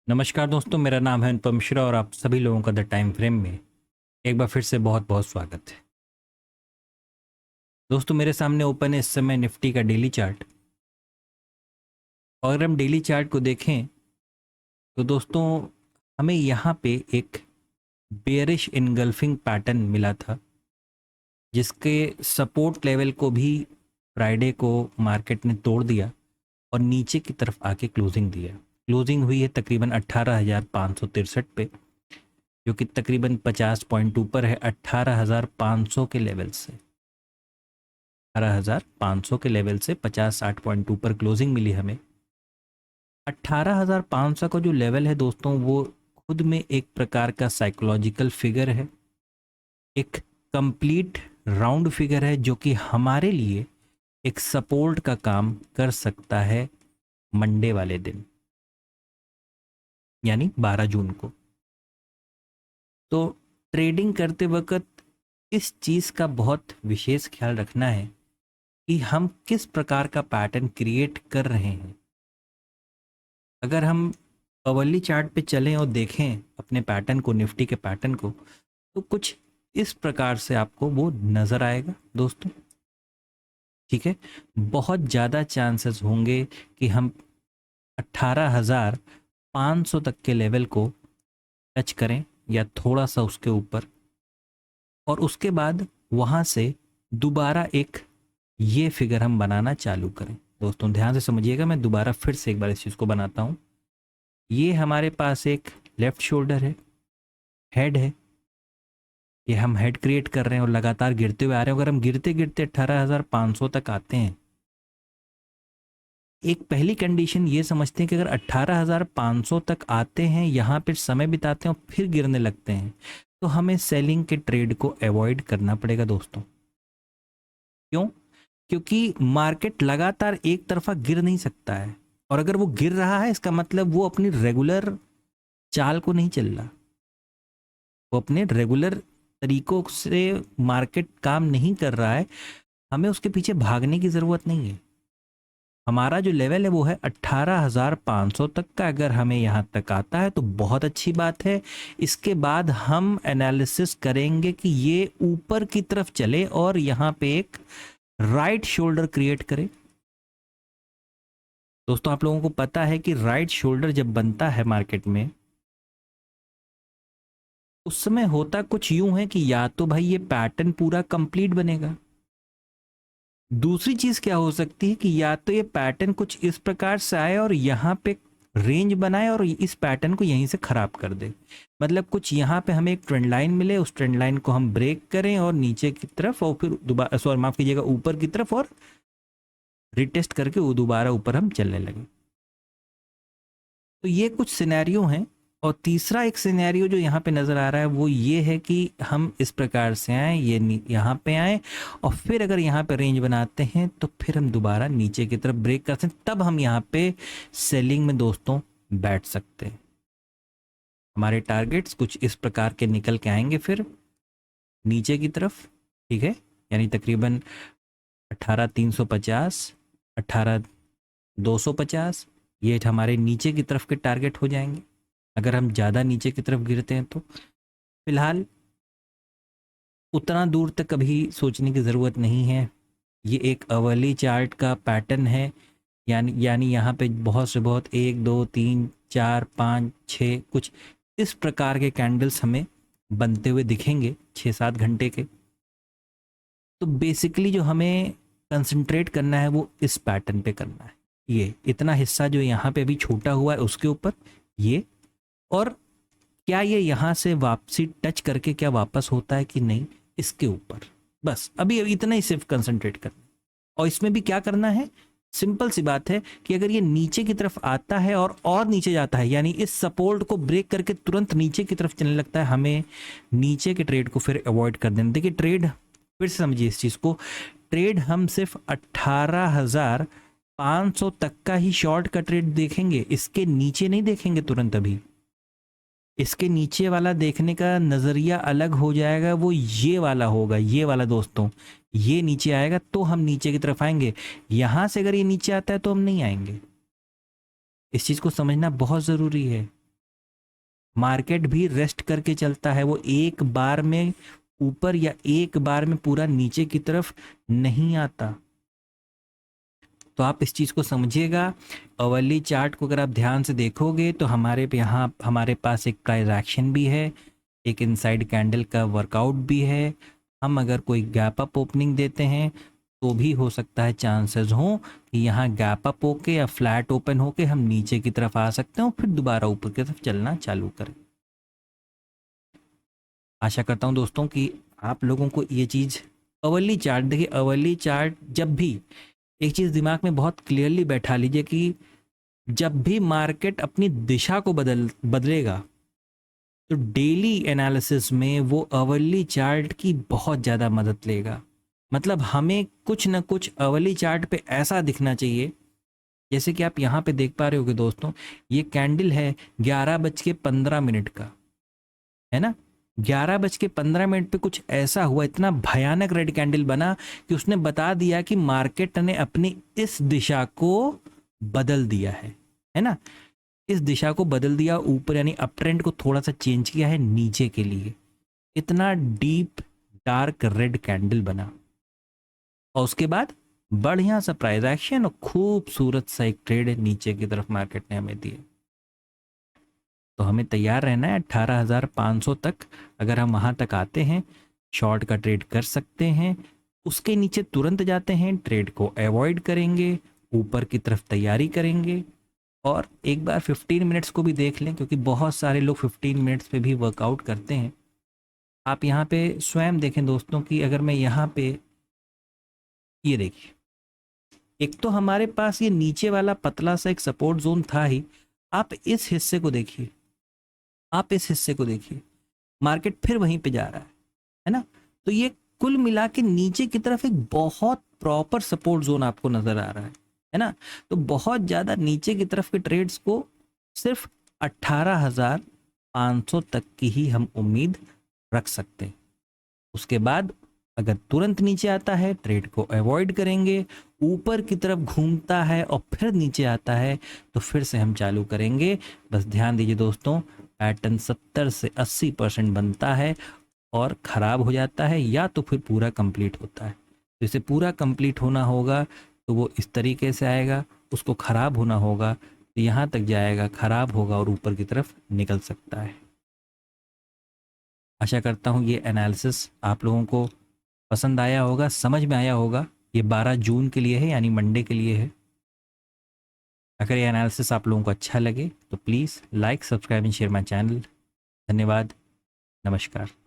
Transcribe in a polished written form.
नमस्कार दोस्तों, मेरा नाम है अनुपम मिश्रा और आप सभी लोगों का द टाइम फ्रेम में एक बार फिर से बहुत बहुत स्वागत है। दोस्तों, मेरे सामने ओपन है इस समय निफ्टी का डेली चार्ट। और अगर हम डेली चार्ट को देखें तो दोस्तों हमें यहाँ पे एक बेयरिश इनगल्फिंग पैटर्न मिला था, जिसके सपोर्ट लेवल को भी फ्राइडे को मार्केट ने तोड़ दिया और नीचे की तरफ आके क्लोजिंग दिया। क्लोजिंग हुई है तकरीबन 18,563 पे, जो कि तकरीबन 50 पॉइंट ऊपर है 18,500 के लेवल से। 18,500 के लेवल से 50-60 पॉइंट ऊपर क्लोजिंग मिली हमें। 18,500 का जो लेवल है दोस्तों, वो खुद में एक प्रकार का साइकोलॉजिकल फिगर है, एक कंप्लीट राउंड फिगर है, जो कि हमारे लिए एक सपोर्ट का काम कर सकता है मंडे वाले दिन, यानी 12 जून को। तो ट्रेडिंग करते वक्त इस चीज़ का बहुत विशेष ख्याल रखना है कि हम किस प्रकार का पैटर्न क्रिएट कर रहे हैं। अगर हम अवर्ली चार्ट पे चलें और देखें अपने पैटर्न को, निफ्टी के पैटर्न को, तो कुछ इस प्रकार से आपको वो नज़र आएगा दोस्तों। ठीक है, बहुत ज़्यादा चांसेस होंगे कि हम 18,500 तक के लेवल को टच करें या थोड़ा सा उसके ऊपर, और उसके बाद वहाँ से दोबारा एक ये फिगर हम बनाना चालू करें। दोस्तों ध्यान से समझिएगा, मैं दोबारा फिर से एक बार इस चीज़ को बनाता हूँ। ये हमारे पास एक लेफ्ट शोल्डर है, हेड है, ये हम हेड क्रिएट कर रहे हैं और लगातार गिरते हुए आ रहे हैं। अगर हम गिरते गिरते 18,500 तक आते हैं, एक पहली कंडीशन ये समझते हैं कि अगर 18,500 तक आते हैं, यहाँ पे समय बिताते हैं और फिर गिरने लगते हैं, तो हमें सेलिंग के ट्रेड को अवॉइड करना पड़ेगा दोस्तों। क्यों? क्योंकि मार्केट लगातार एक तरफा गिर नहीं सकता है, और अगर वो गिर रहा है इसका मतलब वो अपनी रेगुलर चाल को नहीं चल रहा, वो अपने रेगुलर तरीकों से मार्केट काम नहीं कर रहा है। हमें उसके पीछे भागने की ज़रूरत नहीं है। हमारा जो लेवल है वो है 18,500 तक का। अगर हमें यहाँ तक आता है तो बहुत अच्छी बात है। इसके बाद हम एनालिसिस करेंगे कि ये ऊपर की तरफ चले और यहाँ पे एक राइट शोल्डर क्रिएट करे। दोस्तों आप लोगों को पता है कि राइट शोल्डर जब बनता है मार्केट में, उस समय होता कुछ यूं है कि या तो भाई ये पैटर्न पूरा कंप्लीट बनेगा, दूसरी चीज क्या हो सकती है कि या तो ये पैटर्न कुछ इस प्रकार से आए और यहाँ पे रेंज बनाए और इस पैटर्न को यहीं से खराब कर दे। मतलब कुछ यहाँ पे हमें एक ट्रेंड लाइन मिले, उस ट्रेंड लाइन को हम ब्रेक करें और नीचे की तरफ और फिर दोबारा, सॉरी माफ कीजिएगा, ऊपर की तरफ, और रिटेस्ट करके वो दोबारा ऊपर हम चलने लगे। तो ये कुछ सिनेरियो हैं। और तीसरा एक सिनेरियो जो यहाँ पे नज़र आ रहा है वो ये है कि हम इस प्रकार से आए, ये यहाँ पे आए, और फिर अगर यहाँ पे रेंज बनाते हैं तो फिर हम दोबारा नीचे की तरफ ब्रेक करते हैं, तब हम यहाँ पे सेलिंग में दोस्तों बैठ सकते हैं। हमारे टारगेट्स कुछ इस प्रकार के निकल के आएंगे फिर नीचे की तरफ। ठीक है, यानी तकरीबन 18,350, 18,250, ये हमारे नीचे की तरफ के टारगेट हो जाएंगे अगर हम ज़्यादा नीचे की तरफ गिरते हैं तो। फिलहाल उतना दूर तक कभी सोचने की ज़रूरत नहीं है। ये एक अवली चार्ट का पैटर्न है, यानी यहाँ पे बहुत से बहुत 1 2 3 4 5 6 कुछ इस प्रकार के कैंडल्स हमें बनते हुए दिखेंगे 6-7 घंटे के। तो बेसिकली जो हमें कंसंट्रेट करना है वो इस पैटर्न पे करना है। ये इतना हिस्सा जो यहाँ पे अभी छोटा हुआ है उसके ऊपर ये, और क्या ये यहाँ से वापसी टच करके क्या वापस होता है कि नहीं, इसके ऊपर। बस अभी इतना ही सिर्फ कंसंट्रेट करना। और इसमें भी क्या करना है, सिंपल सी बात है कि अगर ये नीचे की तरफ आता है और नीचे जाता है, यानी इस सपोर्ट को ब्रेक करके तुरंत नीचे की तरफ चलने लगता है, हमें नीचे के ट्रेड को फिर अवॉइड कर देना। देखिए ट्रेड, फिर से समझिए इस चीज़ को, ट्रेड हम सिर्फ 18,500 तक का ही शॉर्ट का ट्रेड देखेंगे, इसके नीचे नहीं देखेंगे तुरंत। अभी इसके नीचे वाला देखने का नज़रिया अलग हो जाएगा, वो ये वाला होगा, ये वाला दोस्तों। ये नीचे आएगा तो हम नीचे की तरफ आएंगे, यहाँ से अगर ये नीचे आता है तो हम नहीं आएंगे। इस चीज़ को समझना बहुत ज़रूरी है। मार्केट भी रेस्ट करके चलता है, वो एक बार में ऊपर या एक बार में पूरा नीचे की तरफ नहीं आता। तो आप इस चीज़ को समझिएगा। अवली चार्ट को अगर आप ध्यान से देखोगे तो यहाँ हमारे पास एक प्राइस एक्शन भी है, एक इनसाइड कैंडल का वर्कआउट भी है। हम अगर कोई गैप अप ओपनिंग देते हैं तो भी हो सकता है चांसेस हों कि यहाँ गैप अप होके या फ्लैट ओपन होके हम नीचे की तरफ आ सकते हैं और फिर दोबारा ऊपर की तरफ चलना चालू करें। आशा करता हूँ दोस्तों कि आप लोगों को ये चीज़, अवली चार्ट देखिए, अवली चार्ट जब भी, एक चीज़ दिमाग में बहुत क्लियरली बैठा लीजिए कि जब भी मार्केट अपनी दिशा को बदलेगा तो डेली एनालिसिस में वो अवली चार्ट की बहुत ज़्यादा मदद लेगा। मतलब हमें कुछ ना कुछ अवली चार्ट पे ऐसा दिखना चाहिए, जैसे कि आप यहाँ पे देख पा रहे होगे दोस्तों, ये कैंडल है 11:15 का, है ना। 11:15 पे कुछ ऐसा हुआ, इतना भयानक रेड कैंडल बना कि उसने बता दिया कि मार्केट ने अपनी इस दिशा को बदल दिया है ना। इस दिशा को बदल दिया ऊपर, यानी अप ट्रेंड को थोड़ा सा चेंज किया है नीचे के लिए। इतना डीप डार्क रेड कैंडल बना और उसके बाद बढ़िया सा प्राइस एक्शन और खूबसूरत सा एक ट्रेड नीचे की तरफ मार्केट ने हमें दिया। तो हमें तैयार रहना है 18,500 तक। अगर हम वहां तक आते हैं शॉर्ट का ट्रेड कर सकते हैं, उसके नीचे तुरंत जाते हैं ट्रेड को अवॉइड करेंगे, ऊपर की तरफ तैयारी करेंगे। और एक बार 15 मिनट्स को भी देख लें, क्योंकि बहुत सारे लोग 15 मिनट्स पे भी वर्कआउट करते हैं। आप यहाँ पे स्वयं देखें दोस्तों कि अगर मैं यहाँ पे, ये देखिए, एक तो हमारे पास ये नीचे वाला पतला सा एक सपोर्ट जोन था ही। आप इस हिस्से को देखिए, आप इस हिस्से को देखिए, मार्केट फिर वहीं पे जा रहा है ना। तो ये कुल मिला के नीचे की तरफ एक बहुत प्रॉपर सपोर्ट जोन आपको नजर आ रहा है ना। तो बहुत ज्यादा नीचे की तरफ के ट्रेड्स को सिर्फ 18,500 तक की ही हम उम्मीद रख सकते हैं। उसके बाद अगर तुरंत नीचे आता है ट्रेड को अवॉइड करेंगे, ऊपर की तरफ घूमता है और फिर नीचे आता है तो फिर से हम चालू करेंगे। बस ध्यान दीजिए दोस्तों, पैटर्न 70 से 80% बनता है और ख़राब हो जाता है, या तो फिर पूरा कंप्लीट होता है। तो इसे पूरा कंप्लीट होना होगा तो वो इस तरीके से आएगा, उसको ख़राब होना होगा तो यहाँ तक जाएगा, ख़राब होगा और ऊपर की तरफ निकल सकता है। आशा करता हूँ ये एनालिसिस आप लोगों को पसंद आया होगा, समझ में आया होगा। ये 12 जून के लिए है, यानी मंडे के लिए है। अगर ये एनालिसिस आप लोगों को अच्छा लगे तो please like, subscribe and share my channel. धन्यवाद, नमस्कार।